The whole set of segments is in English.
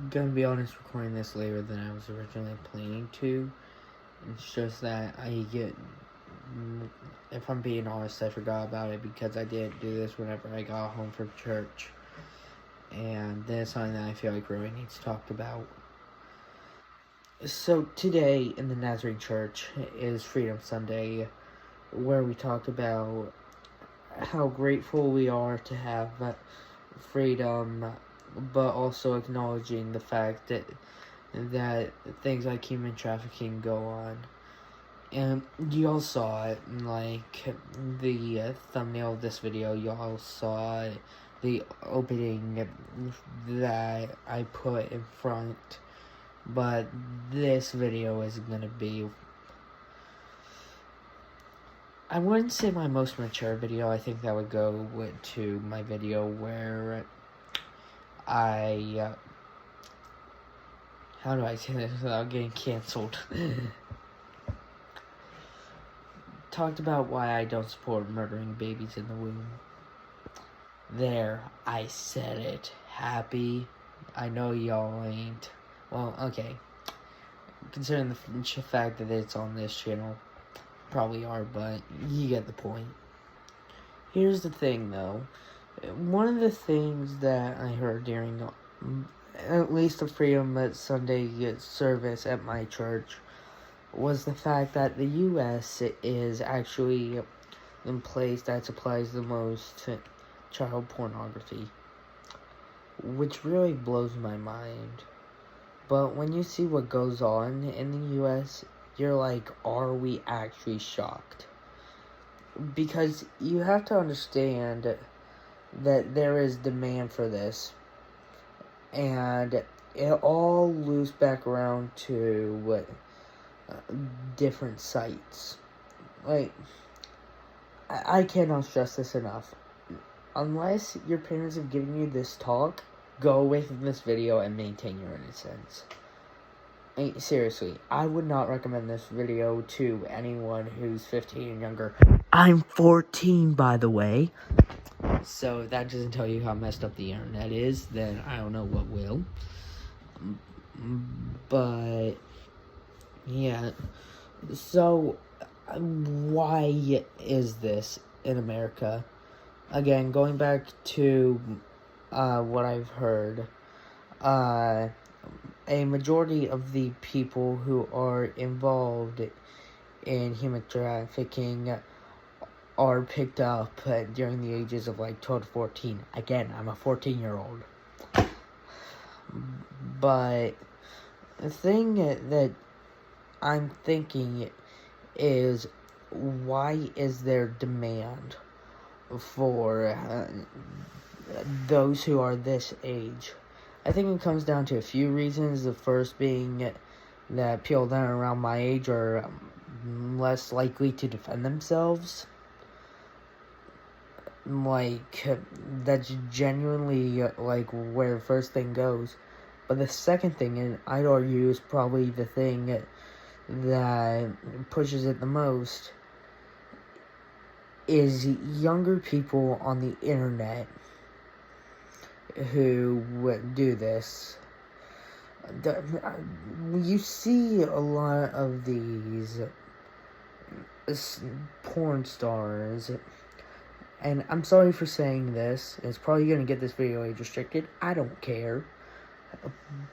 Gonna be honest, recording this later than I was originally planning to. It's just that if I'm being honest, I forgot about it because I didn't do this whenever I got home from church. And that's something that I feel like really needs talked about. So today in the Nazarene Church is Freedom Sunday, where we talked about how grateful we are to have freedom, but also acknowledging the fact that things like human trafficking go on. And you all saw it, like the thumbnail of this video, you all saw the opening that I put in front. But this video is gonna be, I wouldn't say my most mature video. I think that would go to my video where I, how do I say this without getting canceled? Talked about why I don't support murdering babies in the womb. There, I said it. Happy? I know y'all ain't. Well, okay. Considering the fact that it's on this channel, probably are, but you get the point. Here's the thing, though. One of the things that I heard during at least the Freedom Sunday service at my church was the fact that the U.S. is actually the place that supplies the most child pornography, which really blows my mind. But when you see what goes on in the U.S., you're like, are we actually shocked? Because you have to understand that there is demand for this, and it all loops back around to different sites. Like, I cannot stress this enough. Unless your parents have given you this talk, go away from this video and maintain your innocence. Seriously, I would not recommend this video to anyone who's 15 and younger. I'm 14, by the way. So if that doesn't tell you how messed up the internet is, then I don't know what will. But yeah, so why is this in America? Again, going back to what I've heard, a majority of the people who are involved in human trafficking are picked up during the ages of like 12 to 14. Again, I'm a 14-year-old. But the thing that I'm thinking is, why is there demand for those who are this age? I think it comes down to a few reasons. The first being that people that are around my age are less likely to defend themselves. Like, that's genuinely like where the first thing goes. But the second thing, and I'd argue is probably the thing that pushes it the most, is younger people on the internet who do this. You see a lot of these porn stars, and I'm sorry for saying this, it's probably going to get this video age restricted, I don't care,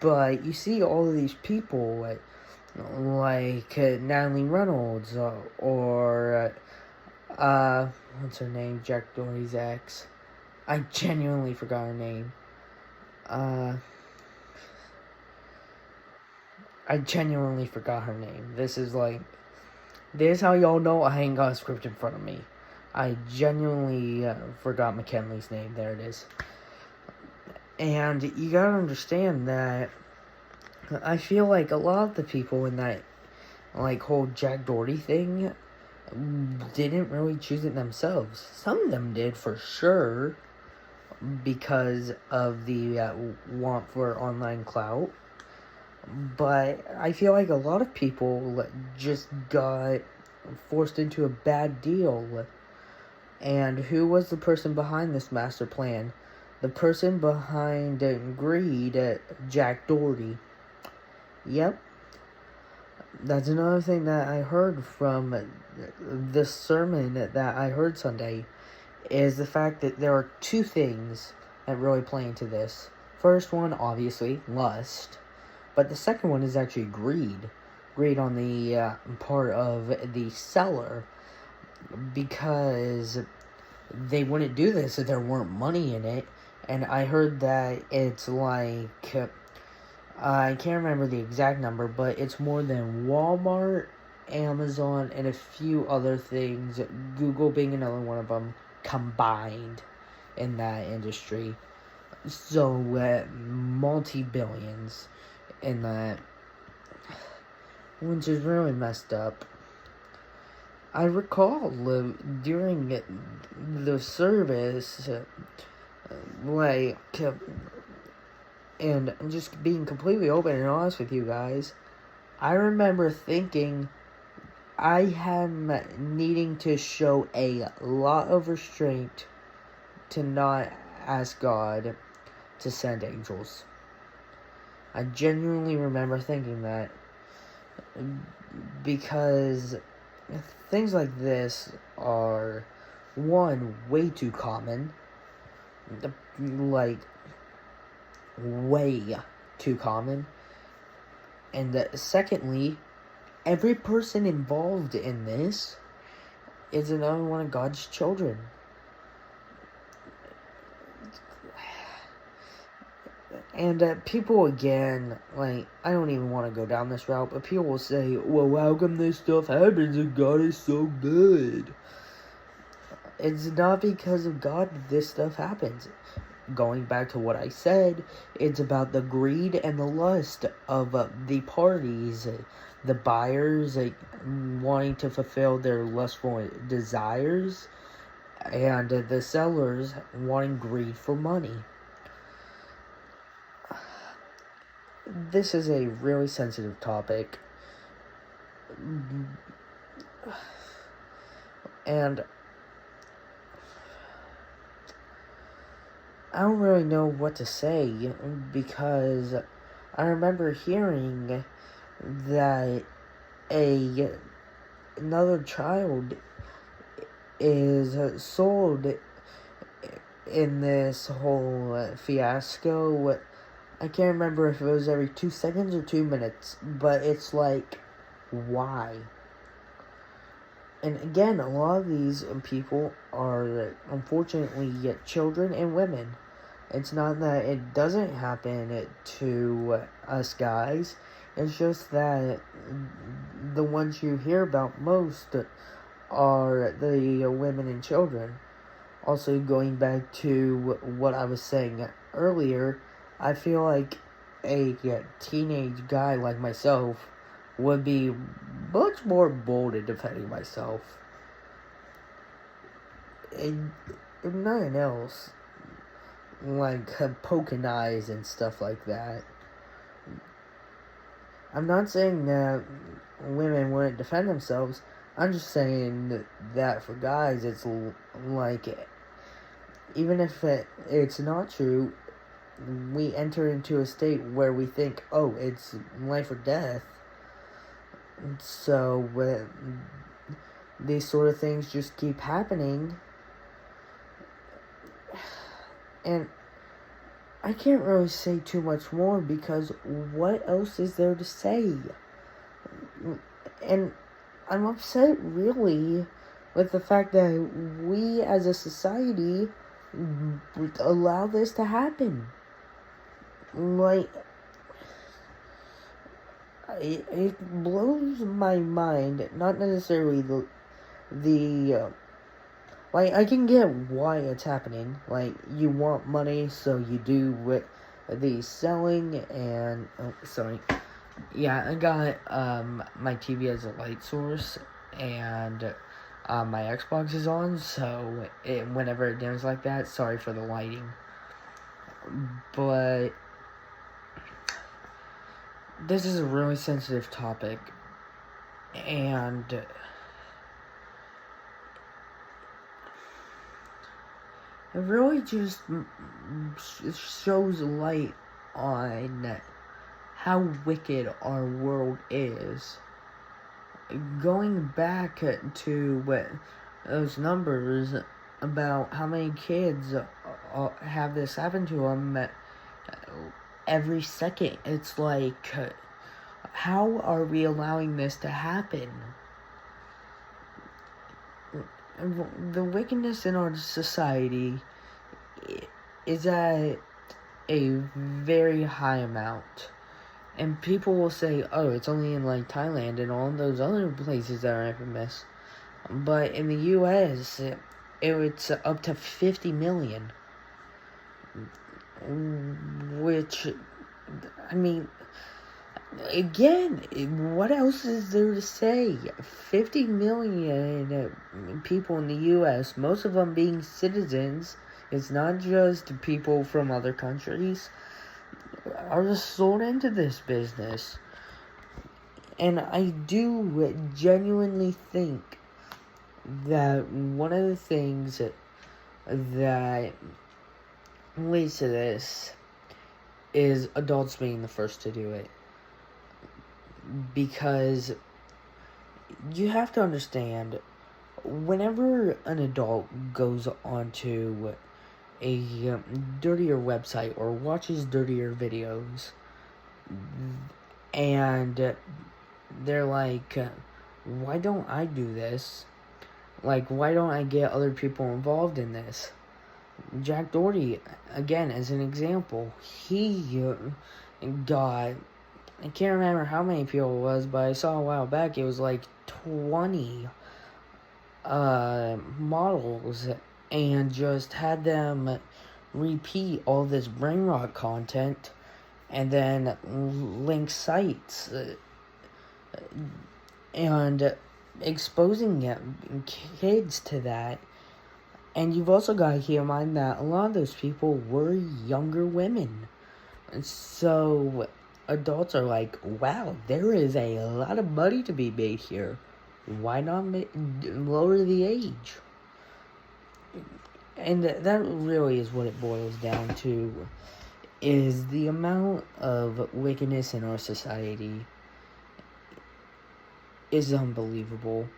but you see all of these people like Natalie Reynolds, or what's her name, Jack Doherty's ex. I genuinely forgot her name. I genuinely forgot her name. This is how y'all know I ain't got a script in front of me. I genuinely forgot McKinley's name. There it is. And you gotta understand that I feel like a lot of the people in that whole Jack Doherty thing didn't really choose it themselves. Some of them did for sure, because of the want for online clout. But I feel like a lot of people just got forced into a bad deal. And who was the person behind this master plan? The person behind greed, Jack Doherty. Yep, that's another thing that I heard from this sermon that I heard Sunday, is the fact that there are two things that really play into this. First one, obviously, lust. But the second one is actually greed. Greed on the part of the seller. Because they wouldn't do this if there weren't money in it. And I heard that it's like, I can't remember the exact number, but it's more than Walmart, Amazon, and a few other things, Google being another one of them, combined in that industry. So, multi-billions in that, which is really messed up. I recall during the service, and just being completely open and honest with you guys, I remember thinking I am needing to show a lot of restraint to not ask God to send angels. I genuinely remember thinking that, because things like this are, one, way too common, like, way too common, and secondly, every person involved in this is another one of God's children. And people, again, like, I don't even want to go down this route, but people will say, well, how come this stuff happens and God is so good? It's not because of God that this stuff happens. Going back to what I said, it's about the greed and the lust of the parties, the buyers wanting to fulfill their lustful desires, and the sellers wanting greed for money. This is a really sensitive topic, and I don't really know what to say, because I remember hearing that another child is sold in this whole fiasco. I can't remember if it was every 2 seconds or 2 minutes, but it's like, why? And again, a lot of these people are, unfortunately, children and women. It's not that it doesn't happen to us guys. It's just that the ones you hear about most are the women and children. Also, going back to what I was saying earlier, I feel like a teenage guy like myself would be much more bold in defending myself. And nothing else, like poking eyes and stuff like that. I'm not saying that women wouldn't defend themselves. I'm just saying that for guys, it's like, even if it's not true, we enter into a state where we think, oh, it's life or death. So these sort of things just keep happening, and I can't really say too much more, because what else is there to say? And I'm upset, really, with the fact that we as a society allow this to happen. Like, it blows my mind. Not necessarily the like, I can get why it's happening. Like, you want money, so you do with the selling. And sorry, yeah, I got my TV as a light source, and my Xbox is on, so whenever it dims like that, sorry for the lighting. But this is a really sensitive topic, and it really just shows light on how wicked our world is. Going back to those numbers about how many kids have this happen to them every second, it's like, how are we allowing this to happen? The wickedness in our society is at a very high amount. And people will say, oh, it's only in like Thailand and all those other places that are infamous. But in the US, it's up to 50 million. Which, I mean, again, what else is there to say? 50 million people in the US, most of them being citizens. It's not just people from other countries, are just sold into this business. And I do genuinely think that one of the things that leads to this is adults being the first to do it. Because you have to understand, whenever an adult goes onto a dirtier website or watches dirtier videos, and they're like, why don't I do this? Like, why don't I get other people involved in this? Jack Doherty, again, as an example, he got, I can't remember how many people it was, but I saw a while back, it was like 20 models, and just had them repeat all this brain rot content, and then link sites, and exposing kids to that. And you've also got to keep in mind that a lot of those people were younger women. So adults are like, wow, there is a lot of money to be made here. Why not lower the age? And that really is what it boils down to, is the amount of wickedness in our society is unbelievable.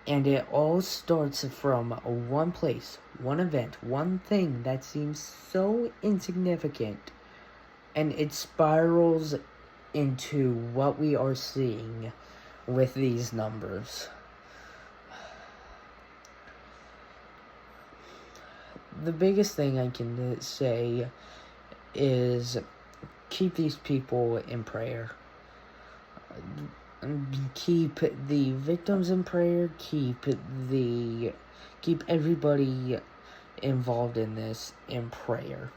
And it all starts from one place, one event, one thing that seems so insignificant. And it spirals into what we are seeing with these numbers. The biggest thing I can say is keep these people in prayer. Keep the victims in prayer, keep everybody involved in this in prayer.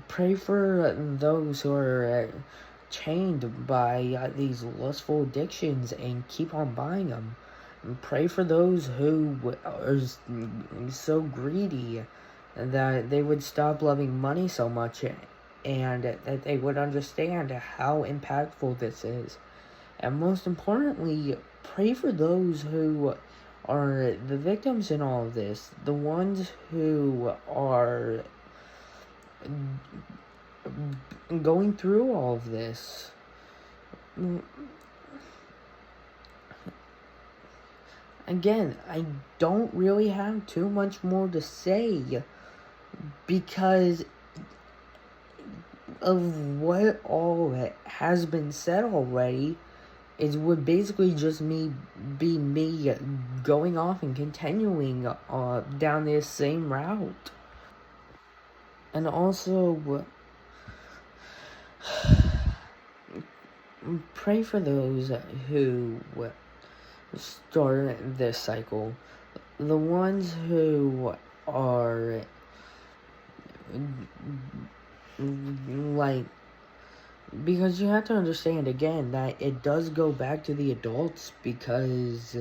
Pray for those who are chained by these lustful addictions and keep on buying them. Pray for those who are so greedy that they would stop loving money so much, and that they would understand how impactful this is. And most importantly, pray for those who are the victims in all of this, the ones who are going through all of this. Again, I don't really have too much more to say, because of what all has been said already. It would basically just be me going off and continuing down this same route. And also, pray for those who start this cycle. The ones who are like, because you have to understand again that it does go back to the adults, because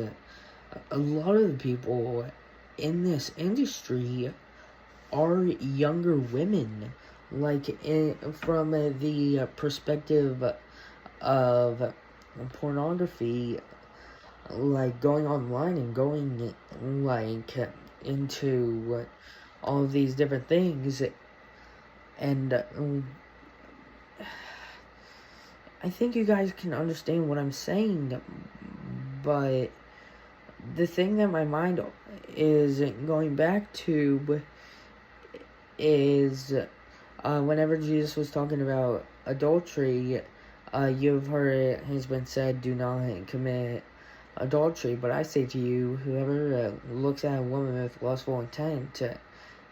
a lot of the people in this industry are younger women. Like, from the perspective of pornography, like going online and going like into all of these different things. And I think you guys can understand what I'm saying, but the thing that my mind is going back to is whenever Jesus was talking about adultery, you've heard it has been said, do not commit adultery. But I say to you, whoever looks at a woman with lustful intent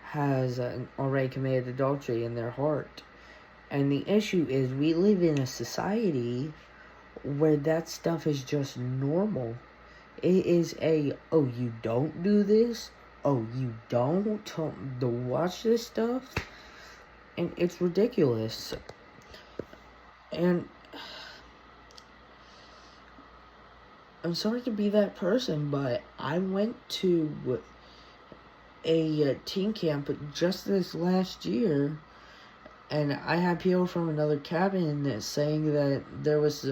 has already committed adultery in their heart. And the issue is, we live in a society where that stuff is just normal. It is oh, you don't do this? Oh, you don't watch this stuff? And it's ridiculous. And I'm sorry to be that person, but I went to a teen camp just this last year, and I had people from another cabin saying that there was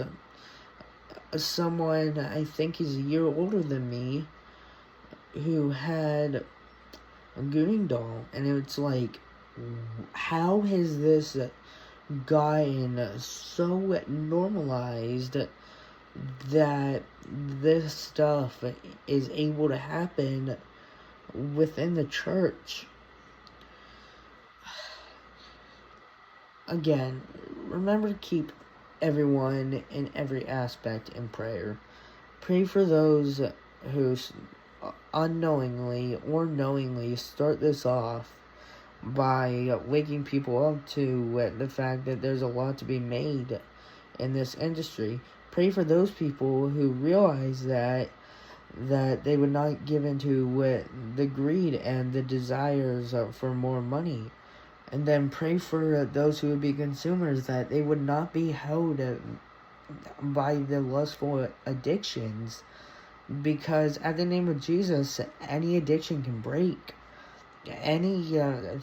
someone, I think he's a year older than me, who had a Gooning doll. And it's like, how has this gotten so normalized that this stuff is able to happen within the church? Again, remember to keep everyone in every aspect in prayer. Pray for those who unknowingly or knowingly start this off by waking people up to the fact that there's a lot to be made in this industry. Pray for those people who realize that they would not give into the greed and the desires for more money. And then pray for those who would be consumers, that they would not be held by the lustful addictions. Because at the name of Jesus, any addiction can break. Any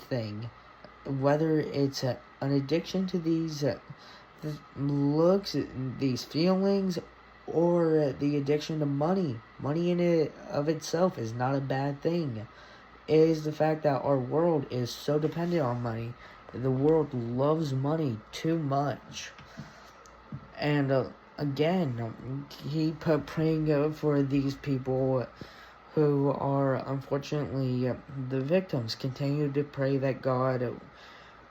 thing. Whether it's an addiction to these looks, these feelings, or the addiction to money. Money in it of itself is not a bad thing. It is the fact that our world is so dependent on money. The world loves money too much. And again, keep praying for these people who are unfortunately the victims. Continue to pray that God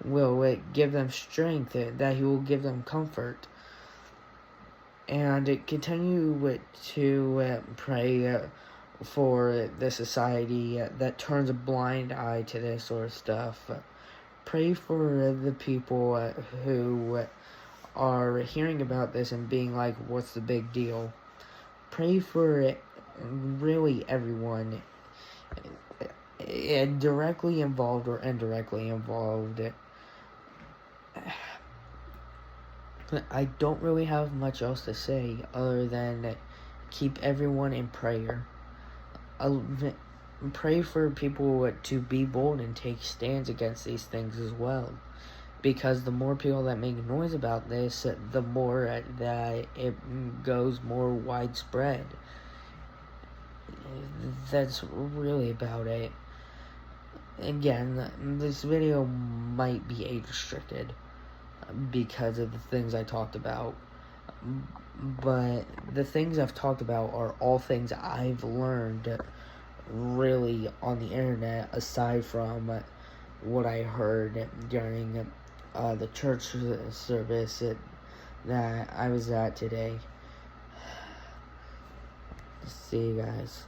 will give them strength, that He will give them comfort. And continue to pray for the society that turns a blind eye to this sort of stuff. Pray for the people who are hearing about this and being like, what's the big deal? Pray for really everyone, directly involved or indirectly involved. I don't really have much else to say other than keep everyone in prayer. Pray for people to be bold and take stands against these things as well. Because the more people that make noise about this, the more that it goes more widespread. That's really about it. Again, this video might be age restricted because of the things I talked about. But the things I've talked about are all things I've learned really on the internet, aside from what I heard during the church service that I was at today. See you guys.